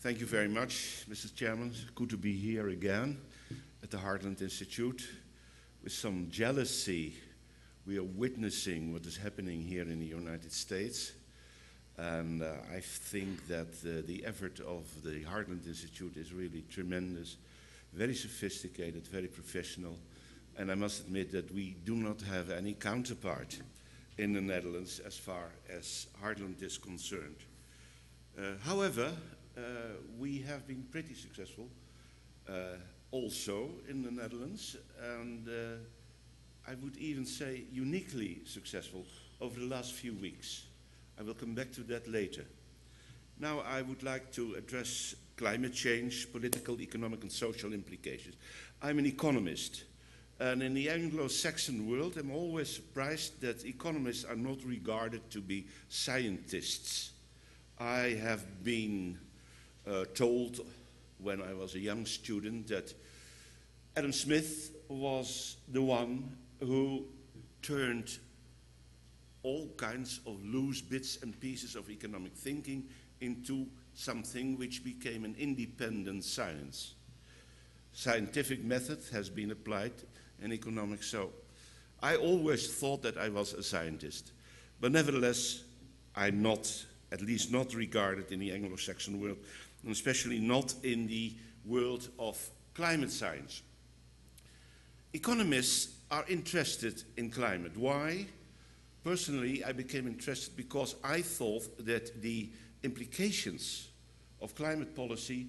Thank you very much, Mr. Chairman. It's good to be here again at the Heartland Institute. With some jealousy, we are witnessing what is happening here in the United States. And I think that the effort of the Heartland Institute is really tremendous, very sophisticated, very professional. And I must admit that we do not have any counterpart in the Netherlands as far as Heartland is concerned. However, we have been pretty successful also in the Netherlands, and I would even say uniquely successful over the last few weeks. I will come back to that later. Now I would like to address climate change, political, economic and social implications. I'm an economist, and in the Anglo-Saxon world I'm always surprised that economists are not regarded to be scientists. I have been told when I was a young student that Adam Smith was the one who turned all kinds of loose bits and pieces of economic thinking into something which became an independent science. Scientific method has been applied in economics, so I always thought that I was a scientist. But nevertheless, I'm not, at least not regarded in the Anglo-Saxon world, and especially not in the world of climate science. Economists are interested in climate. Why? Personally, I became interested because I thought that the implications of climate policy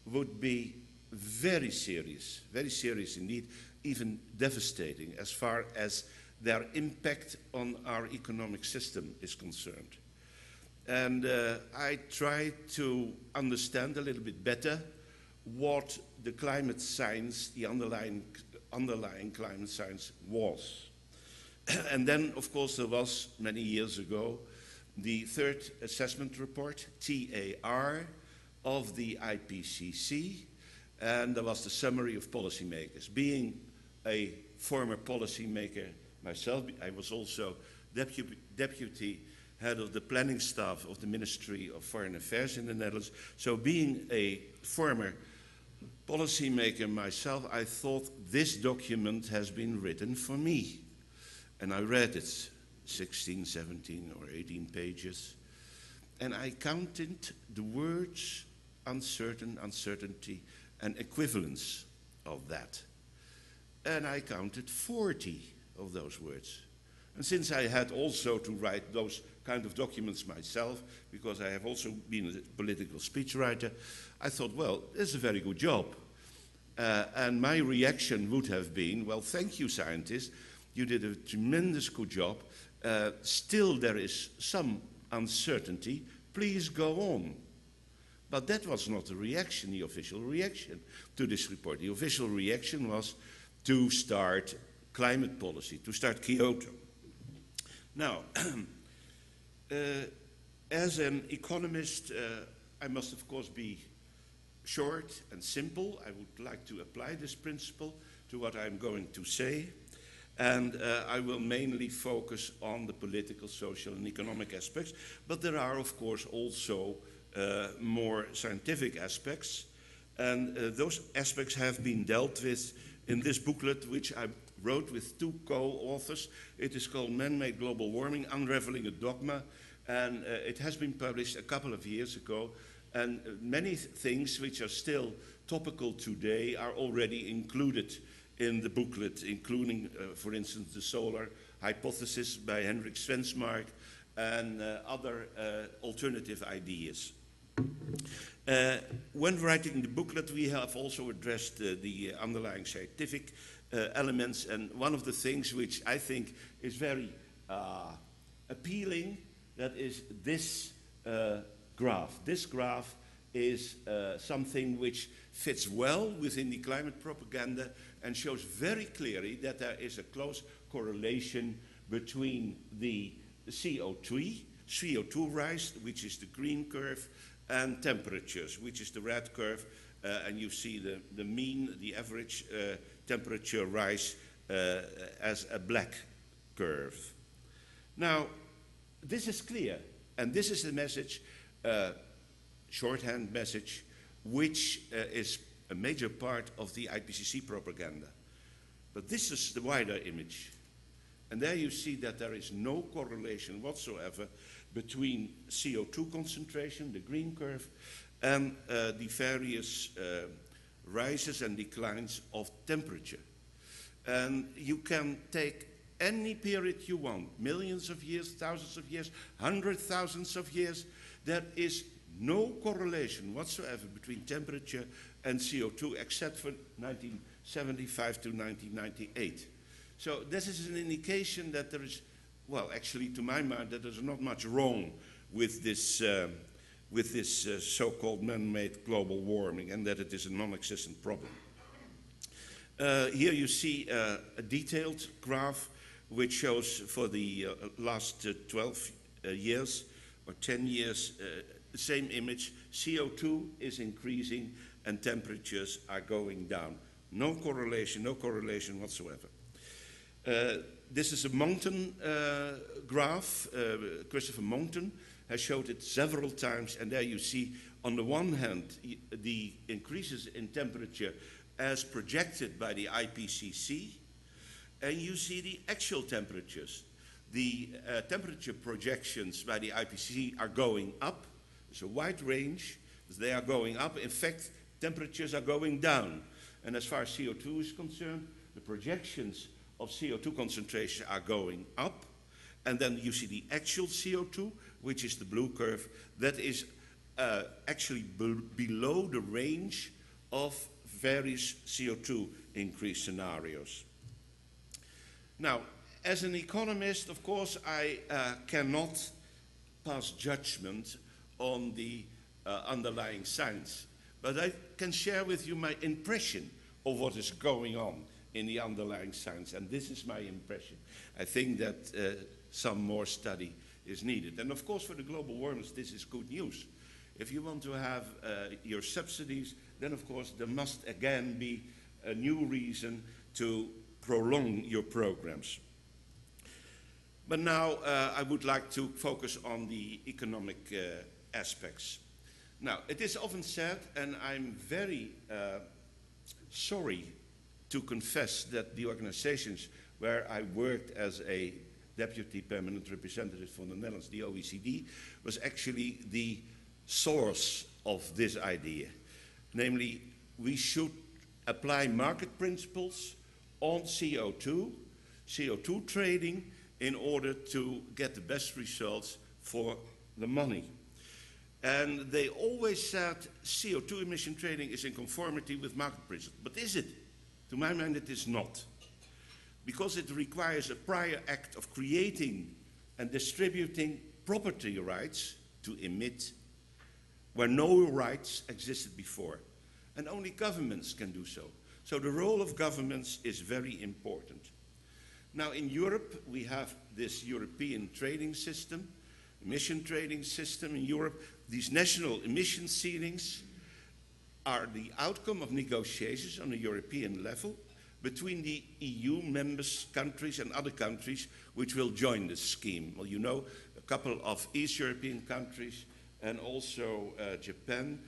would be very serious indeed, even devastating as far as their impact on our economic system is concerned. And I tried to understand a little bit better what the climate science, the underlying climate science was. And then, of course, there was, many years ago, the third assessment report, TAR, of the IPCC, and there was the summary of policymakers. Being a former policymaker myself, I was also deputy head of the planning staff of the Ministry of Foreign Affairs in the Netherlands. So being a former policymaker myself, I thought this document has been written for me. And I read it, 16, 17 or 18 pages, and I counted the words uncertain, uncertainty, and equivalence of that. And I counted 40 of those words. And since I had also to write those kind of documents myself, because I have also been a political speechwriter, I thought, well, this is a very good job. And my reaction would have been, well, thank you, scientists. You did a tremendous good job. Still there is some uncertainty. Please go on. But that was not the reaction, the official reaction to this report. The official reaction was to start climate policy, to start Kyoto. Now, as an economist, I must of course be short and simple. I would like to apply this principle to what I'm going to say. And I will mainly focus on the political, social, and economic aspects. But there are, of course, also more scientific aspects. And those aspects have been dealt with in this booklet, which I wrote with two co-authors. It is called Man-Made Global Warming, Unraveling a Dogma. And it has been published a couple of years ago. And many things which are still topical today are already included in the booklet, including, for instance, the solar hypothesis by Henrik Svensmark and other alternative ideas. When writing the booklet, we have also addressed the underlying scientific elements, and one of the things which I think is very appealing, that is this graph. This graph is something which fits well within the climate propaganda and shows very clearly that there is a close correlation between the CO2 rise, which is the green curve, and temperatures, which is the red curve, and you see the mean, the average temperature rise as a black curve. Now, this is clear, and this is the message, shorthand message which is a major part of the IPCC propaganda. But this is the wider image. And there you see that there is no correlation whatsoever between CO2 concentration, the green curve, and the various rises and declines of temperature. And you can take any period you want, millions of years, thousands of years, hundred thousands of years. There is no correlation whatsoever between temperature and CO2 except for 1975 to 1998. So this is an indication that there is, well, actually to my mind, that there's not much wrong with this so-called man-made global warming, and that it is a non-existent problem. Here you see a detailed graph which shows for the last 12 years or 10 years, the same image. CO2 is increasing and temperatures are going down. No correlation whatsoever. This is a Monckton graph. Christopher Monckton has showed it several times, and there you see on the one hand the increases in temperature as projected by the IPCC, and you see the actual temperatures. The temperature projections by the IPCC are going up. There's a wide range. They are going up. In fact, temperatures are going down. And as far as CO2 is concerned, the projections of CO2 concentration are going up. And then you see the actual CO2, which is the blue curve, that is actually below the range of various CO2 increase scenarios. Now, as an economist, of course, I cannot pass judgment on the underlying science, but I can share with you my impression of what is going on in the underlying science, and this is my impression. I think that some more study is needed. And of course, for the global warmers, this is good news. If you want to have your subsidies, then of course there must again be a new reason to prolong your programs. But now I would like to focus on the economic aspects. Now, it is often said, and I'm very sorry to confess that the organizations where I worked as a deputy permanent representative for the Netherlands, the OECD, was actually the source of this idea. Namely, we should apply market principles on CO2 trading, in order to get the best results for the money. And they always said CO2 emission trading is in conformity with market principles. But is it? To my mind, it is not. Because it requires a prior act of creating and distributing property rights to emit where no rights existed before. And only governments can do so. So the role of governments is very important. Now in Europe, we have this European trading system, emission trading system in Europe. These national emission ceilings are the outcome of negotiations on a European level between the EU member countries and other countries which will join this scheme. Well, you know, a couple of East European countries and also Japan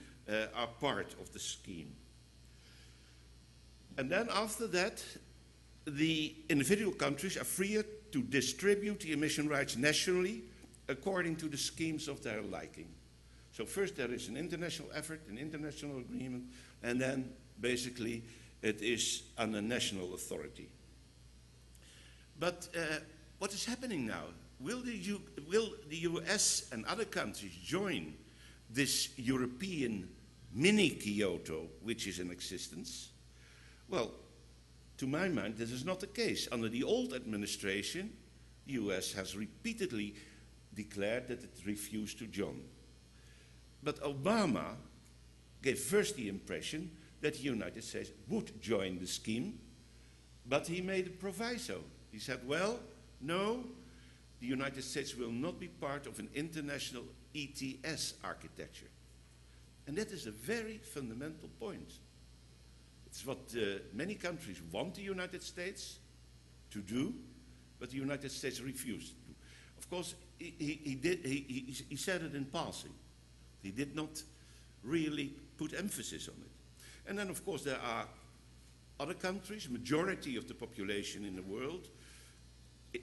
are part of the scheme. And then after that, the individual countries are freer to distribute the emission rights nationally according to the schemes of their liking. So first there is an international effort, an international agreement, and then basically it is under national authority. But what is happening now? Will the US and other countries join this European Mini-Kyoto, which is in existence? Well, to my mind, this is not the case. Under the old administration, the US has repeatedly declared that it refused to join. But Obama gave first the impression that the United States would join the scheme, but he made a proviso. He said, well, no, the United States will not be part of an international ETS architecture. And that is a very fundamental point. It's what many countries want the United States to do, but the United States refused to do. Of course, he said it in passing. He did not really put emphasis on it. And then, of course, there are other countries, majority of the population in the world,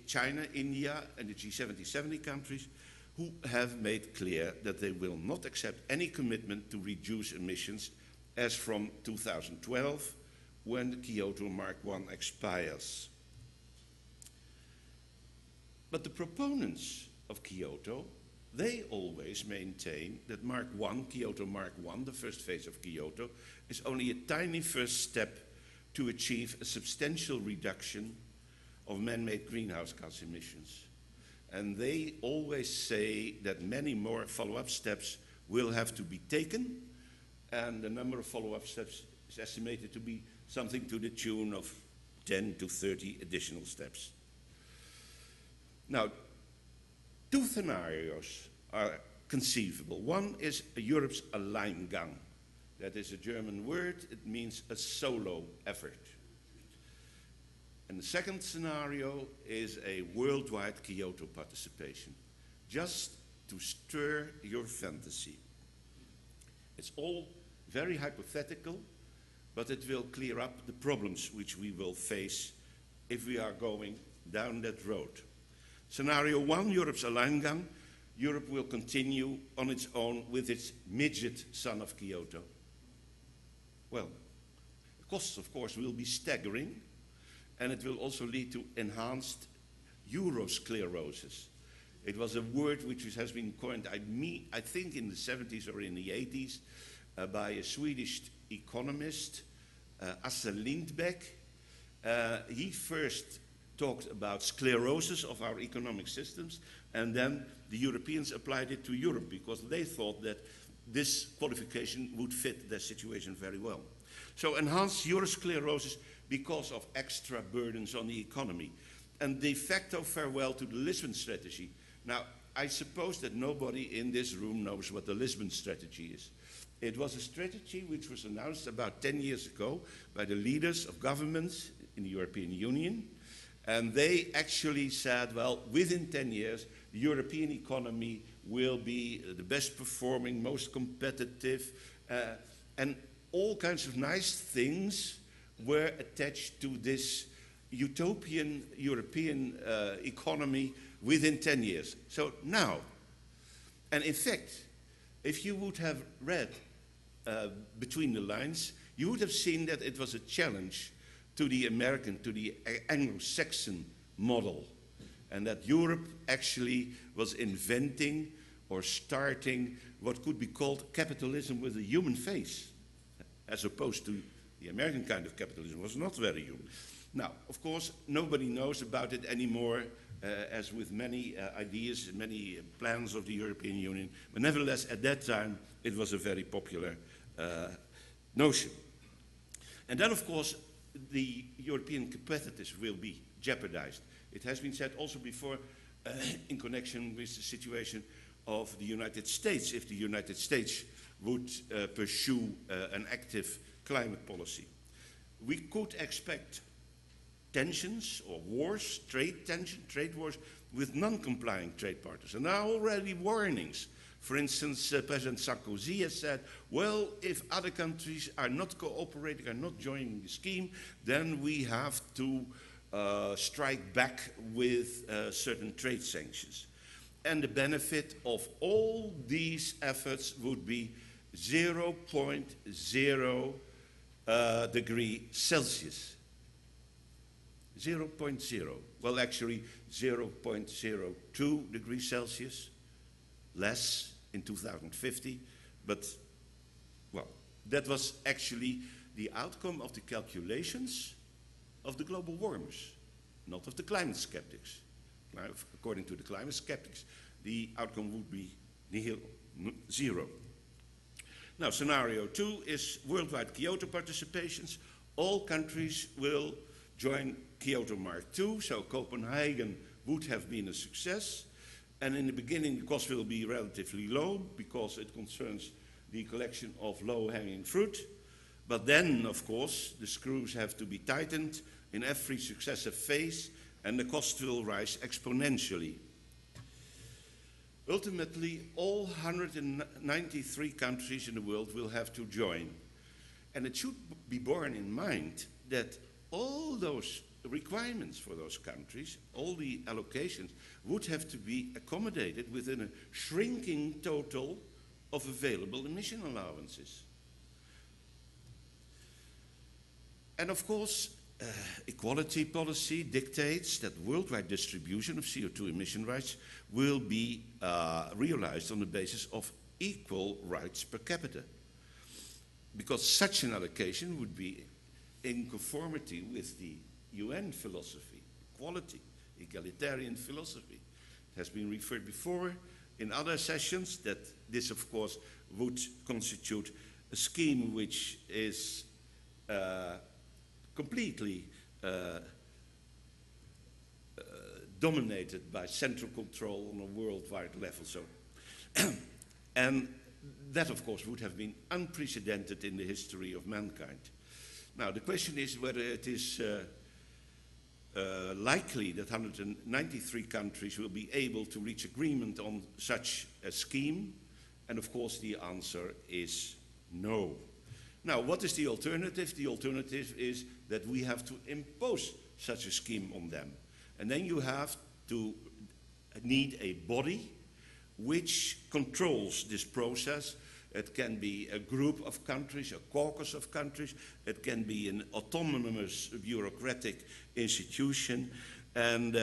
China, India, and the G70 countries, who have made clear that they will not accept any commitment to reduce emissions as from 2012, when the Kyoto Mark I expires. But the proponents of Kyoto, they always maintain that Mark I, Kyoto Mark I, the first phase of Kyoto, is only a tiny first step to achieve a substantial reduction of man-made greenhouse gas emissions. And they always say that many more follow-up steps will have to be taken, and the number of follow-up steps is estimated to be something to the tune of 10 to 30 additional steps. Now, two scenarios are conceivable. One is Europe's Alleingang. That is a German word. It means a solo effort. And the second scenario is a worldwide Kyoto participation, just to stir your fantasy. It's all very hypothetical, but it will clear up the problems which we will face if we are going down that road. Scenario one, Europe's Alleingang. Europe will continue on its own with its midget son of Kyoto. Well, the costs, of course, will be staggering, and it will also lead to enhanced eurosclerosis. It was a word which has been coined, I think in the 70s or in the 80s, by a Swedish economist, Assar Lindbeck. He first talked about sclerosis of our economic systems, and then the Europeans applied it to Europe because they thought that this qualification would fit their situation very well. So enhanced eurosclerosis because of extra burdens on the economy, and de facto farewell to the Lisbon strategy. Now, I suppose that nobody in this room knows what the Lisbon strategy is. It was a strategy which was announced about 10 years ago by the leaders of governments in the European Union, and they actually said, well, within 10 years, the European economy will be the best performing, most competitive, and all kinds of nice things were attached to this utopian European economy within 10 years. So now, and in fact, if you would have read between the lines, you would have seen that it was a challenge to the American, to the Anglo-Saxon model, and that Europe actually was inventing or starting what could be called capitalism with a human face, as opposed to the American kind of capitalism was not very human. Now, of course, nobody knows about it anymore, as with many ideas, many plans of the European Union, but nevertheless, at that time, it was a very popular notion. And then, of course, the European competitiveness will be jeopardized. It has been said also before in connection with the situation of the United States, if the United States would pursue an active climate policy. We could expect tensions or wars, trade tension, trade wars with non-compliant trade partners. And there are already warnings. For instance, President Sarkozy has said, well, if other countries are not cooperating, are not joining the scheme, then we have to strike back with certain trade sanctions. And the benefit of all these efforts would be 0.0 degree Celsius. 0.0. Well, actually 0.02 degrees Celsius, less in 2050, but, well, that was actually the outcome of the calculations of the global warmers, not of the climate skeptics. Now, according to the climate skeptics, the outcome would be nihil, zero. Now, scenario two is worldwide Kyoto participations. All countries will join Kyoto Mark II, so Copenhagen would have been a success. And in the beginning, the cost will be relatively low because it concerns the collection of low-hanging fruit. But then, of course, the screws have to be tightened in every successive phase, and the cost will rise exponentially. ultimately all 193 countries in the world will have to join. And it should be borne in mind that all those requirements for those countries, all the allocations, would have to be accommodated within a shrinking total of available emission allowances. And of course, equality policy dictates that worldwide distribution of CO2 emission rights will be realized on the basis of equal rights per capita, because such an allocation would be in conformity with the UN philosophy, equality, egalitarian philosophy. It has been referred before in other sessions that this, of course, would constitute a scheme which is completely dominated by central control on a worldwide level. So, and that, of course, would have been unprecedented in the history of mankind. Now, the question is whether it is likely that 193 countries will be able to reach agreement on such a scheme, and of course the answer is no. Now, what is the alternative? The alternative is that we have to impose such a scheme on them. And then you have to need a body which controls this process. It can be a group of countries, a caucus of countries. It can be an autonomous bureaucratic institution. And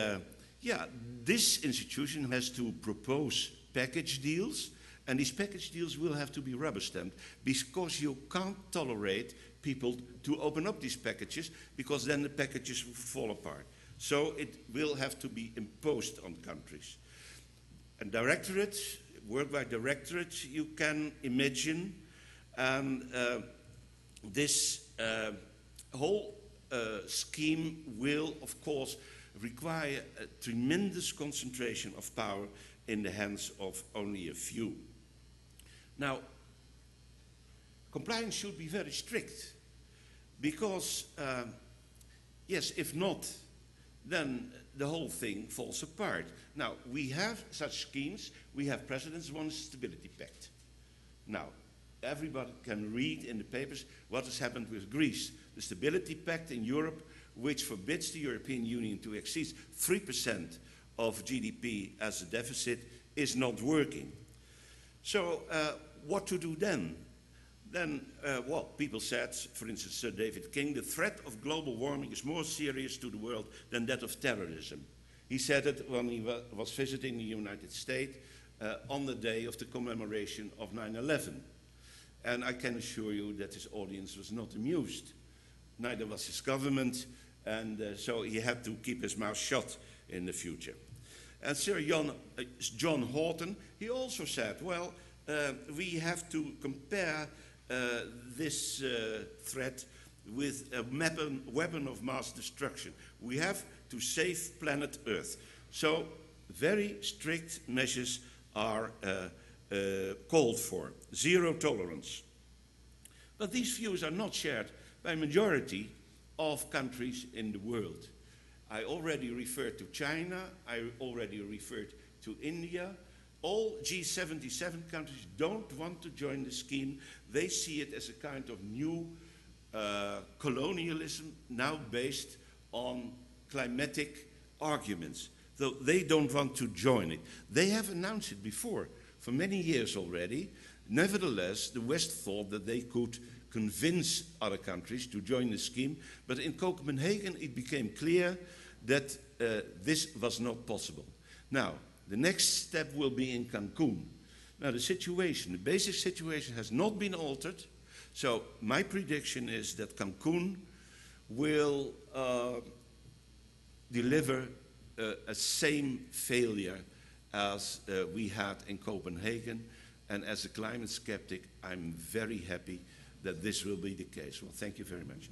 yeah, this institution has to propose package deals. And these package deals will have to be rubber-stamped, because you can't tolerate people to open up these packages, because then the packages will fall apart. So it will have to be imposed on countries. And directorate, worldwide directorate, you can imagine, and this whole scheme will, of course, require a tremendous concentration of power in the hands of only a few. Now, compliance should be very strict, because, yes, if not, then the whole thing falls apart. Now, we have such schemes. We have precedents. One is Stability Pact. Now, everybody can read in the papers what has happened with Greece. The Stability Pact in Europe, which forbids the European Union to exceed 3% of GDP as a deficit, is not working. So, what to do then? Then, well, people said, for instance, Sir David King, the threat of global warming is more serious to the world than that of terrorism. He said it when he was visiting the United States on the day of the commemoration of 9/11. And I can assure you that his audience was not amused. Neither was his government, and so he had to keep his mouth shut in the future. And Sir John Houghton, he also said, well, we have to compare this threat with a weapon of mass destruction. We have to save planet Earth. So very strict measures are called for. Zero tolerance. But these views are not shared by a majority of countries in the world. I already referred to China. I already referred to India. All G77 countries don't want to join the scheme. They see it as a kind of new colonialism, now based on climatic arguments. Though they don't want to join it. They have announced it before, for many years already. Nevertheless, the West thought that they could convince other countries to join the scheme. But in Copenhagen, it became clear that this was not possible. Now, the next step will be in Cancun. Now, the basic situation has not been altered. So my prediction is that Cancun will deliver a same failure as we had in Copenhagen. And as a climate skeptic, I'm very happy that this will be the case. Well, thank you very much.